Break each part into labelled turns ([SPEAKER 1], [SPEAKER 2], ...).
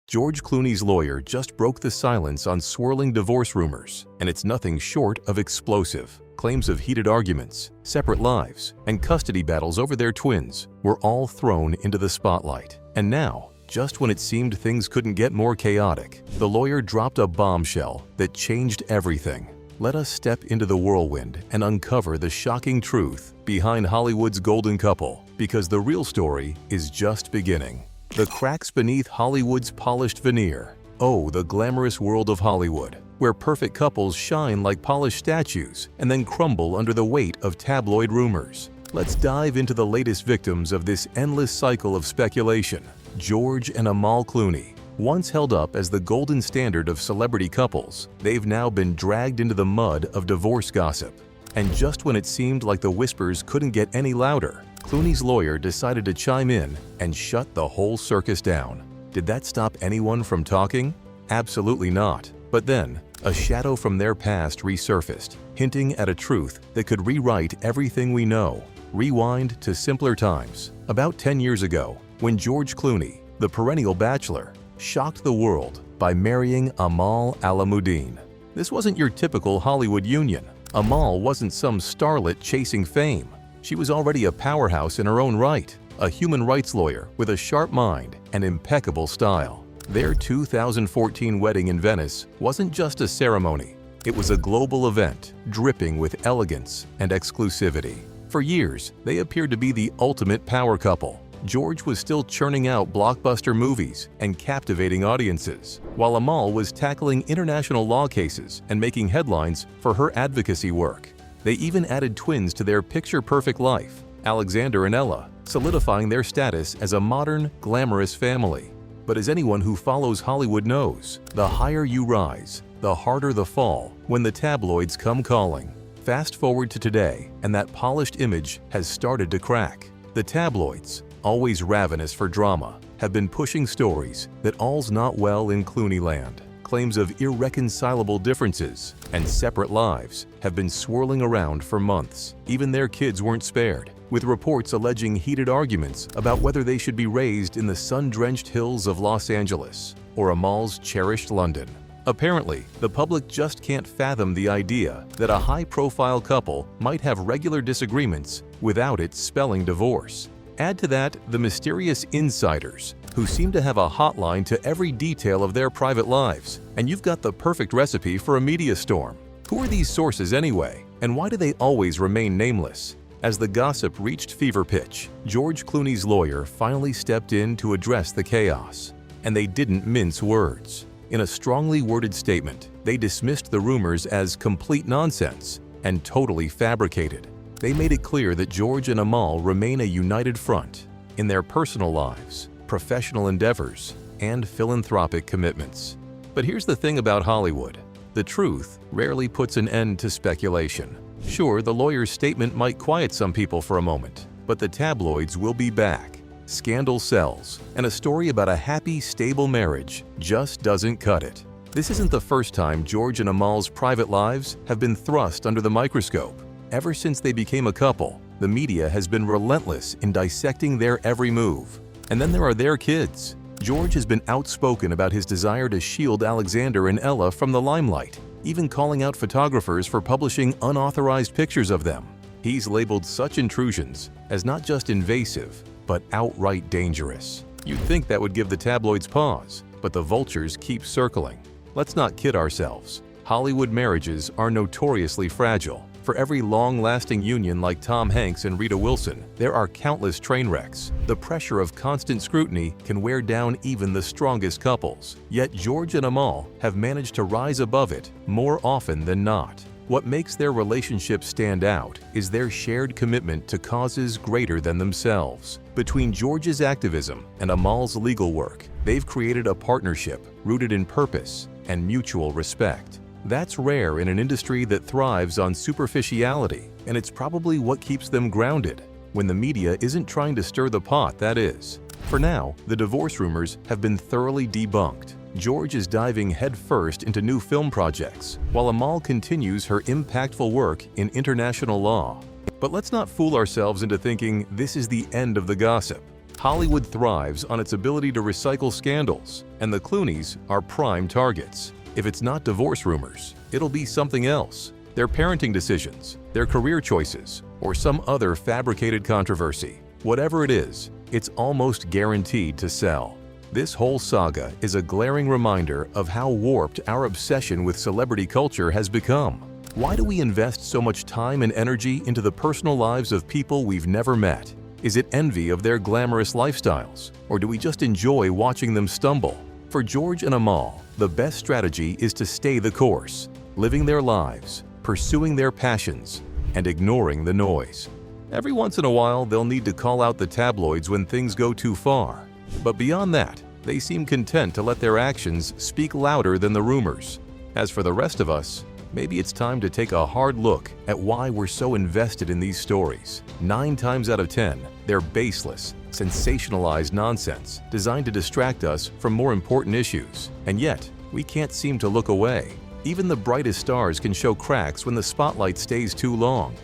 [SPEAKER 1] George Clooney's lawyer just broke the silence on swirling divorce rumors, and it's nothing short of explosive. Claims of heated arguments, separate lives, and custody battles over their twins were all thrown into the spotlight. And now, just when it seemed things couldn't get more chaotic, the lawyer dropped a bombshell that changed everything. Let us step into the whirlwind and uncover the shocking truth behind Hollywood's golden couple, because the real story is just beginning. The cracks beneath Hollywood's polished veneer. Oh, the glamorous world of Hollywood, where perfect couples shine like polished statues and then crumble under the weight of tabloid rumors. Let's dive into the latest victims of this endless cycle of speculation. George and Amal Clooney. Once held up as the golden standard of celebrity couples, they've now been dragged into the mud of divorce gossip. And just when it seemed like the whispers couldn't get any louder, Clooney's lawyer decided to chime in and shut the whole circus down. Did that stop anyone from talking? Absolutely not. But then, a shadow from their past resurfaced, hinting at a truth that could rewrite everything we know. Rewind to simpler times. About 10 years ago, when George Clooney, the perennial bachelor, shocked the world by marrying Amal Clooney. This wasn't your typical Hollywood union. Amal wasn't some starlet chasing fame. She was already a powerhouse in her own right, a human rights lawyer with a sharp mind and impeccable style. Their 2014 wedding in Venice wasn't just a ceremony. It was a global event, dripping with elegance and exclusivity. For years, they appeared to be the ultimate power couple. George was still churning out blockbuster movies and captivating audiences, while Amal was tackling international law cases and making headlines for her advocacy work. They even added twins to their picture-perfect life, Alexander and Ella, solidifying their status as a modern, glamorous family. But as anyone who follows Hollywood knows, the higher you rise, the harder the fall when the tabloids come calling. Fast forward to today, and that polished image has started to crack. The tabloids, always ravenous for drama, have been pushing stories that all's not well in Clooney land. Claims of irreconcilable differences and separate lives have been swirling around for months. Even their kids weren't spared, with reports alleging heated arguments about whether they should be raised in the sun-drenched hills of Los Angeles or Amal's cherished London. Apparently, the public just can't fathom the idea that a high-profile couple might have regular disagreements without it spelling divorce. Add to that the mysterious insiders who seem to have a hotline to every detail of their private lives, and you've got the perfect recipe for a media storm. Who are these sources anyway, and why do they always remain nameless? As the gossip reached fever pitch, George Clooney's lawyer finally stepped in to address the chaos. And they didn't mince words. In a strongly worded statement, they dismissed the rumors as complete nonsense and totally fabricated. They made it clear that George and Amal remain a united front in their personal lives, professional endeavors, and philanthropic commitments. But here's the thing about Hollywood. The truth rarely puts an end to speculation. Sure, the lawyer's statement might quiet some people for a moment, but the tabloids will be back. Scandal sells, and a story about a happy, stable marriage just doesn't cut it. This isn't the first time George and Amal's private lives have been thrust under the microscope. Ever since they became a couple, the media has been relentless in dissecting their every move. And then there are their kids. George has been outspoken about his desire to shield Alexander and Ella from the limelight, even calling out photographers for publishing unauthorized pictures of them. He's labeled such intrusions as not just invasive, but outright dangerous. You'd think that would give the tabloids pause, but the vultures keep circling. Let's not kid ourselves. Hollywood marriages are notoriously fragile. For every long-lasting union like Tom Hanks and Rita Wilson, there are countless train wrecks. The pressure of constant scrutiny can wear down even the strongest couples. Yet George and Amal have managed to rise above it more often than not. What makes their relationship stand out is their shared commitment to causes greater than themselves. Between George's activism and Amal's legal work, they've created a partnership rooted in purpose and mutual respect. That's rare in an industry that thrives on superficiality, and it's probably what keeps them grounded, when the media isn't trying to stir the pot, that is. For now, the divorce rumors have been thoroughly debunked. George is diving headfirst into new film projects, while Amal continues her impactful work in international law. But let's not fool ourselves into thinking this is the end of the gossip. Hollywood thrives on its ability to recycle scandals, and the Clooneys are prime targets. If it's not divorce rumors, it'll be something else. Their parenting decisions, their career choices, or some other fabricated controversy. Whatever it is, it's almost guaranteed to sell. This whole saga is a glaring reminder of how warped our obsession with celebrity culture has become. Why do we invest so much time and energy into the personal lives of people we've never met? Is it envy of their glamorous lifestyles, or do we just enjoy watching them stumble? For George and Amal, the best strategy is to stay the course, living their lives, pursuing their passions, and ignoring the noise. Every once in a while, they'll need to call out the tabloids when things go too far. But beyond that, they seem content to let their actions speak louder than the rumors. As for the rest of us, maybe it's time to take a hard look at why we're so invested in these stories. 9 times out of 10, they're baseless, sensationalized nonsense designed to distract us from more important issues. And yet, we can't seem to look away. Even the brightest stars can show cracks when the spotlight stays too long.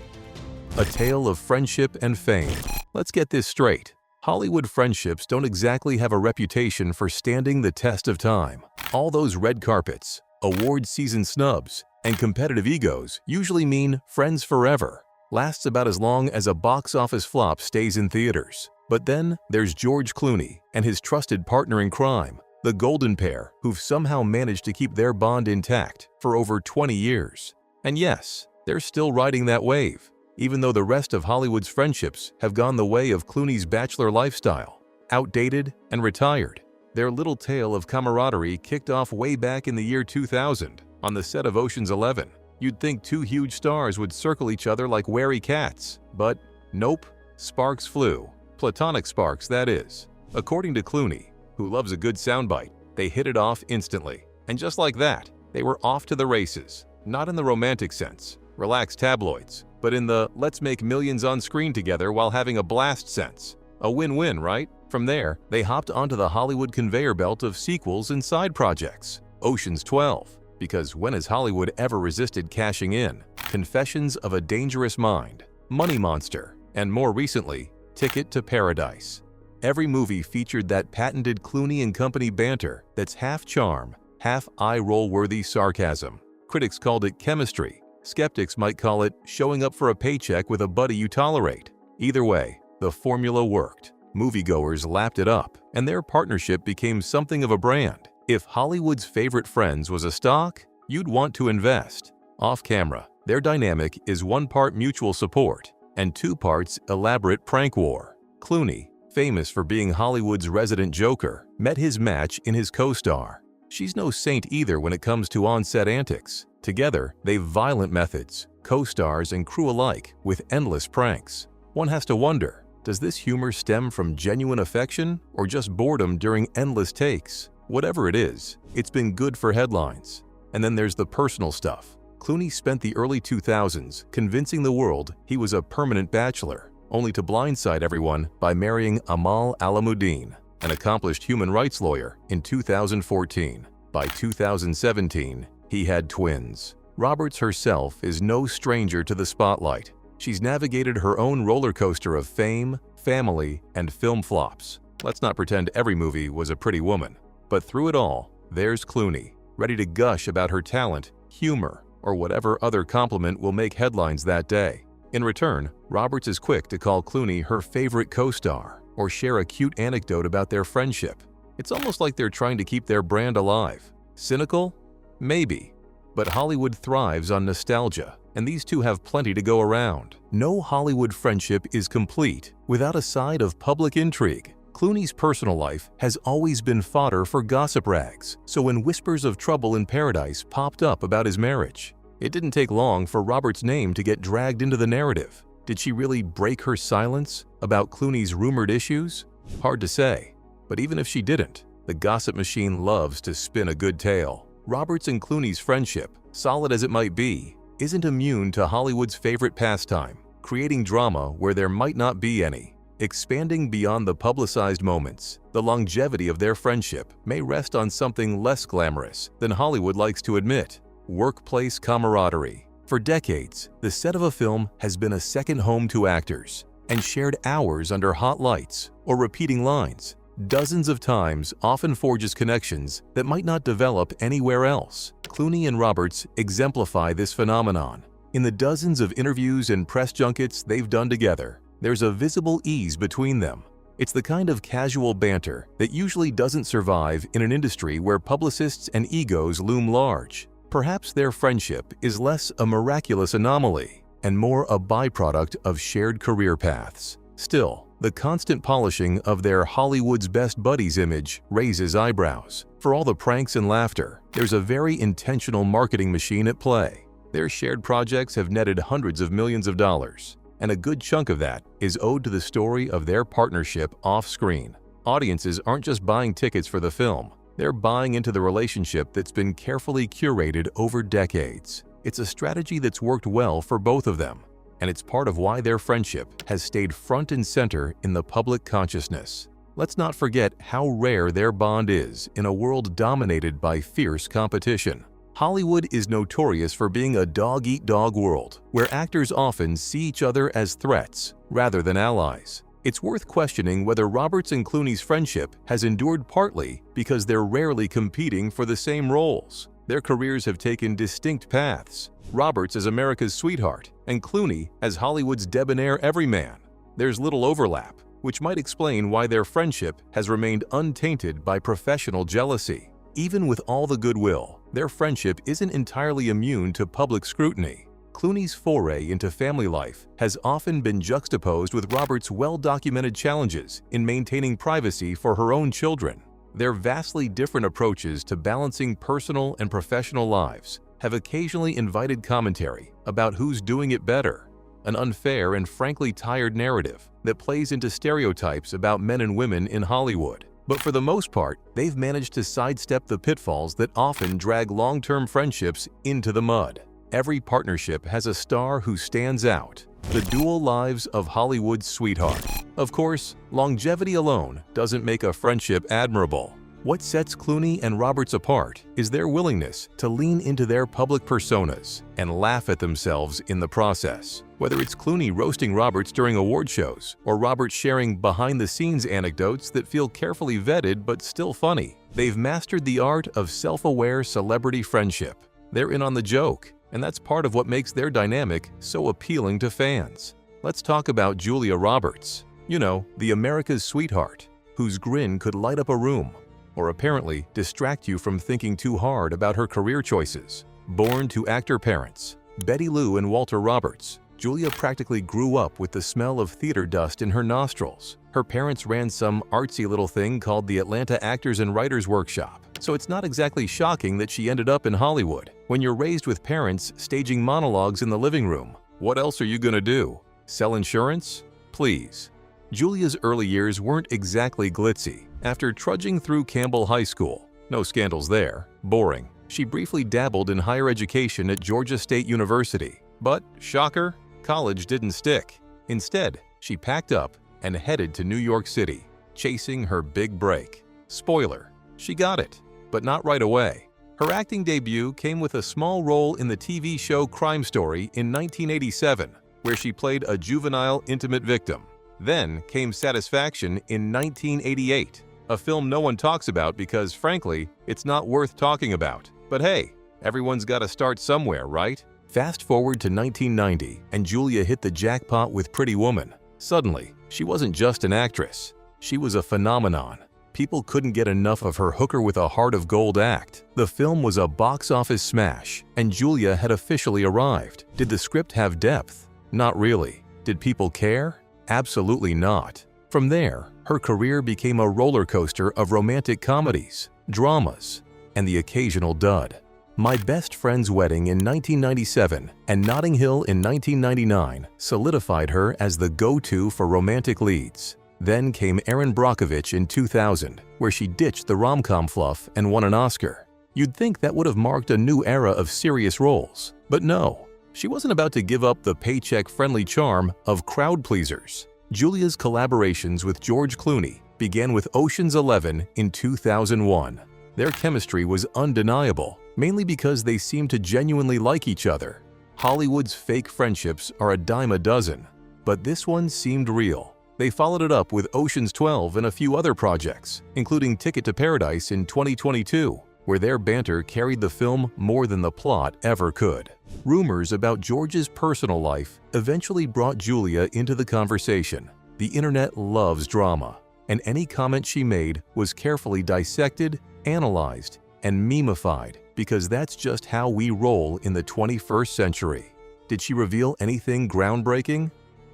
[SPEAKER 1] A tale of friendship and fame. Let's get this straight. Hollywood friendships don't exactly have a reputation for standing the test of time. All those red carpets, award season snubs, and competitive egos usually mean friends forever. Lasts about as long as a box office flop stays in theaters. But then there's George Clooney and his trusted partner in crime, the golden pair who've somehow managed to keep their bond intact for over 20 years. And yes, they're still riding that wave, even though the rest of Hollywood's friendships have gone the way of Clooney's bachelor lifestyle, outdated and retired. Their little tale of camaraderie kicked off way back in the year 2000 on the set of Ocean's 11. You'd think 2 huge stars would circle each other like wary cats, but nope, sparks flew. Platonic sparks, that is. According to Clooney, who loves a good soundbite, they hit it off instantly. And just like that, they were off to the races. Not in the romantic sense, relaxed tabloids, but in the let's make millions on screen together while having a blast sense. A win-win, right? From there, they hopped onto the Hollywood conveyor belt of sequels and side projects. Ocean's 12, because when has Hollywood ever resisted cashing in? Confessions of a Dangerous Mind, Money Monster, and more recently, Ticket to Paradise. Every movie featured that patented Clooney and Company banter that's half charm, half eye-roll-worthy sarcasm. Critics called it chemistry. Skeptics might call it showing up for a paycheck with a buddy you tolerate. Either way, the formula worked. Moviegoers lapped it up, and their partnership became something of a brand. If Hollywood's favorite friends was a stock, you'd want to invest. Off-camera, their dynamic is 1 part mutual support and 2 parts elaborate prank war. Clooney, famous for being Hollywood's resident joker, met his match in his co-star. She's no saint either when it comes to on-set antics. Together, they've violent methods, co-stars and crew alike, with endless pranks. One has to wonder, does this humor stem from genuine affection or just boredom during endless takes? Whatever it is, it's been good for headlines. And then there's the personal stuff. Clooney spent the early 2000s convincing the world he was a permanent bachelor, only to blindside everyone by marrying Amal Clooney, an accomplished human rights lawyer, in 2014. By 2017, he had twins. Roberts herself is no stranger to the spotlight. She's navigated her own roller coaster of fame, family, and film flops. Let's not pretend every movie was a Pretty Woman. But through it all, there's Clooney, ready to gush about her talent, humor, or whatever other compliment will make headlines that day. In return, Roberts is quick to call Clooney her favorite co-star or share a cute anecdote about their friendship. It's almost like they're trying to keep their brand alive. Cynical? Maybe. But Hollywood thrives on nostalgia, and these two have plenty to go around. No Hollywood friendship is complete without a side of public intrigue. Clooney's personal life has always been fodder for gossip rags, so when whispers of trouble in paradise popped up about his marriage, it didn't take long for Robert's name to get dragged into the narrative. Did she really break her silence about Clooney's rumored issues? Hard to say, but even if she didn't, the gossip machine loves to spin a good tale. Roberts and Clooney's friendship, solid as it might be, isn't immune to Hollywood's favorite pastime, creating drama where there might not be any. Expanding beyond the publicized moments, the longevity of their friendship may rest on something less glamorous than Hollywood likes to admit: workplace camaraderie. For decades, the set of a film has been a second home to actors. and shared hours under hot lights or repeating lines dozens of times often forges connections that might not develop anywhere else. Clooney and Roberts exemplify this phenomenon. In the dozens of interviews and press junkets they've done together, there's a visible ease between them. It's the kind of casual banter that usually doesn't survive in an industry where publicists and egos loom large. Perhaps their friendship is less a miraculous anomaly and more a byproduct of shared career paths. Still, the constant polishing of their Hollywood's best buddies image raises eyebrows. For all the pranks and laughter, there's a very intentional marketing machine at play. Their shared projects have netted hundreds of millions of dollars, and a good chunk of that is owed to the story of their partnership off-screen. Audiences aren't just buying tickets for the film, they're buying into the relationship that's been carefully curated over decades. It's a strategy that's worked well for both of them, and it's part of why their friendship has stayed front and center in the public consciousness. Let's not forget how rare their bond is in a world dominated by fierce competition. Hollywood is notorious for being a dog-eat-dog world, where actors often see each other as threats rather than allies. It's worth questioning whether Roberts and Clooney's friendship has endured partly because they're rarely competing for the same roles. Their careers have taken distinct paths. Roberts as America's sweetheart, and Clooney as Hollywood's debonair everyman. There's little overlap, which might explain why their friendship has remained untainted by professional jealousy. Even with all the goodwill, their friendship isn't entirely immune to public scrutiny. Clooney's foray into family life has often been juxtaposed with Roberts' well-documented challenges in maintaining privacy for her own children. Their vastly different approaches to balancing personal and professional lives have occasionally invited commentary about who's doing it better, an unfair and frankly tired narrative that plays into stereotypes about men and women in Hollywood. But for the most part, they've managed to sidestep the pitfalls that often drag long-term friendships into the mud. Every partnership has a star who stands out, the dual lives of Hollywood's sweetheart. Of course, longevity alone doesn't make a friendship admirable. What sets Clooney and Roberts apart is their willingness to lean into their public personas and laugh at themselves in the process. Whether it's Clooney roasting Roberts during award shows or Roberts sharing behind-the-scenes anecdotes that feel carefully vetted but still funny, they've mastered the art of self-aware celebrity friendship. They're in on the joke, and that's part of what makes their dynamic so appealing to fans. Let's talk about Julia Roberts. You know, the America's sweetheart, whose grin could light up a room, or apparently distract you from thinking too hard about her career choices. Born to actor parents, Betty Lou and Walter Roberts, Julia practically grew up with the smell of theater dust in her nostrils. Her parents ran some artsy little thing called the Atlanta Actors and Writers Workshop, so it's not exactly shocking that she ended up in Hollywood. When you're raised with parents staging monologues in the living room, what else are you gonna do? Sell insurance? Please. Julia's early years weren't exactly glitzy. After trudging through Campbell High School, no scandals there, boring, she briefly dabbled in higher education at Georgia State University. But, shocker, college didn't stick. Instead, she packed up and headed to New York City, chasing her big break. Spoiler, she got it, but not right away. Her acting debut came with a small role in the TV show Crime Story in 1987, where she played a juvenile intimate victim. Then came Satisfaction in 1988, a film no one talks about because, frankly, it's not worth talking about. But hey, everyone's got to start somewhere, right? Fast forward to 1990, and Julia hit the jackpot with Pretty Woman. Suddenly, she wasn't just an actress. She was a phenomenon. People couldn't get enough of her hooker with a heart of gold act. The film was a box office smash, and Julia had officially arrived. Did the script have depth? Not really. Did people care? Absolutely not. From there, her career became a roller coaster of romantic comedies, dramas, and the occasional dud. My Best Friend's Wedding in 1997 and Notting Hill in 1999 solidified her as the go-to for romantic leads. Then came Erin Brockovich in 2000, where she ditched the rom-com fluff and won an Oscar. You'd think that would have marked a new era of serious roles, but no. She wasn't about to give up the paycheck-friendly charm of crowd pleasers. Julia's collaborations with George Clooney began with Ocean's 11 in 2001. Their chemistry was undeniable, mainly because they seemed to genuinely like each other. Hollywood's fake friendships are a dime a dozen. But this one seemed real. They followed it up with Ocean's 12 and a few other projects, including Ticket to Paradise in 2022, where their banter carried the film more than the plot ever could. Rumors about George's personal life eventually brought Julia into the conversation. The internet loves drama, and any comment she made was carefully dissected, analyzed, and memeified, because that's just how we roll in the 21st century. Did she reveal anything groundbreaking?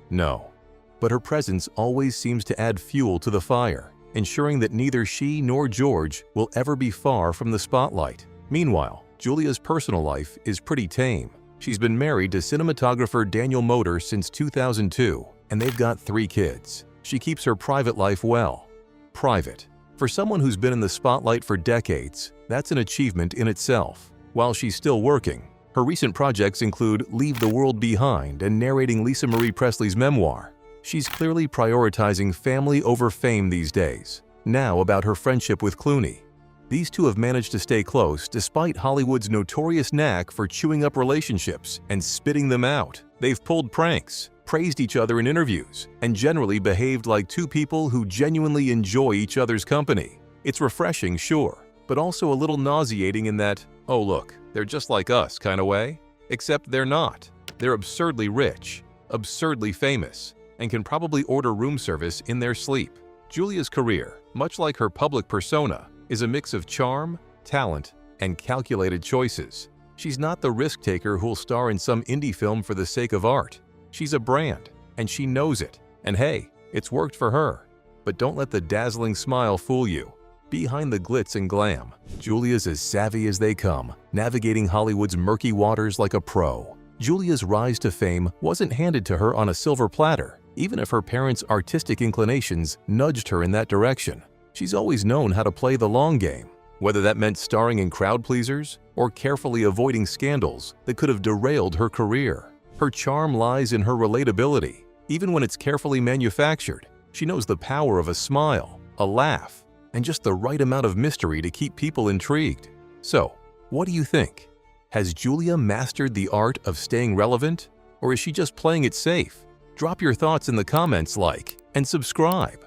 [SPEAKER 1] No. But her presence always seems to add fuel to the fire, ensuring that neither she nor George will ever be far from the spotlight. Meanwhile, Julia's personal life is pretty tame. She's been married to cinematographer Daniel Moder since 2002, and they've got 3 kids. She keeps her private life well. Private. For someone who's been in the spotlight for decades, that's an achievement in itself. While she's still working, her recent projects include Leave the World Behind and narrating Lisa Marie Presley's memoir. She's clearly prioritizing family over fame these days. Now about her friendship with Clooney. These two have managed to stay close despite Hollywood's notorious knack for chewing up relationships and spitting them out. They've pulled pranks, praised each other in interviews, and generally behaved like two people who genuinely enjoy each other's company. It's refreshing, sure, but also a little nauseating in that, oh look, they're just like us kind of way. Except they're not. They're absurdly rich, absurdly famous, and can probably order room service in their sleep. Julia's career, much like her public persona, is a mix of charm, talent, and calculated choices. She's not the risk-taker who'll star in some indie film for the sake of art. She's a brand, and she knows it. And hey, it's worked for her. But don't let the dazzling smile fool you. Behind the glitz and glam, Julia's as savvy as they come, navigating Hollywood's murky waters like a pro. Julia's rise to fame wasn't handed to her on a silver platter, even if her parents' artistic inclinations nudged her in that direction. She's always known how to play the long game, whether that meant starring in crowd pleasers or carefully avoiding scandals that could have derailed her career. Her charm lies in her relatability. Even when it's carefully manufactured, she knows the power of a smile, a laugh, and just the right amount of mystery to keep people intrigued. So, what do you think? Has Julia mastered the art of staying relevant, or is she just playing it safe? Drop your thoughts in the comments, like, and subscribe.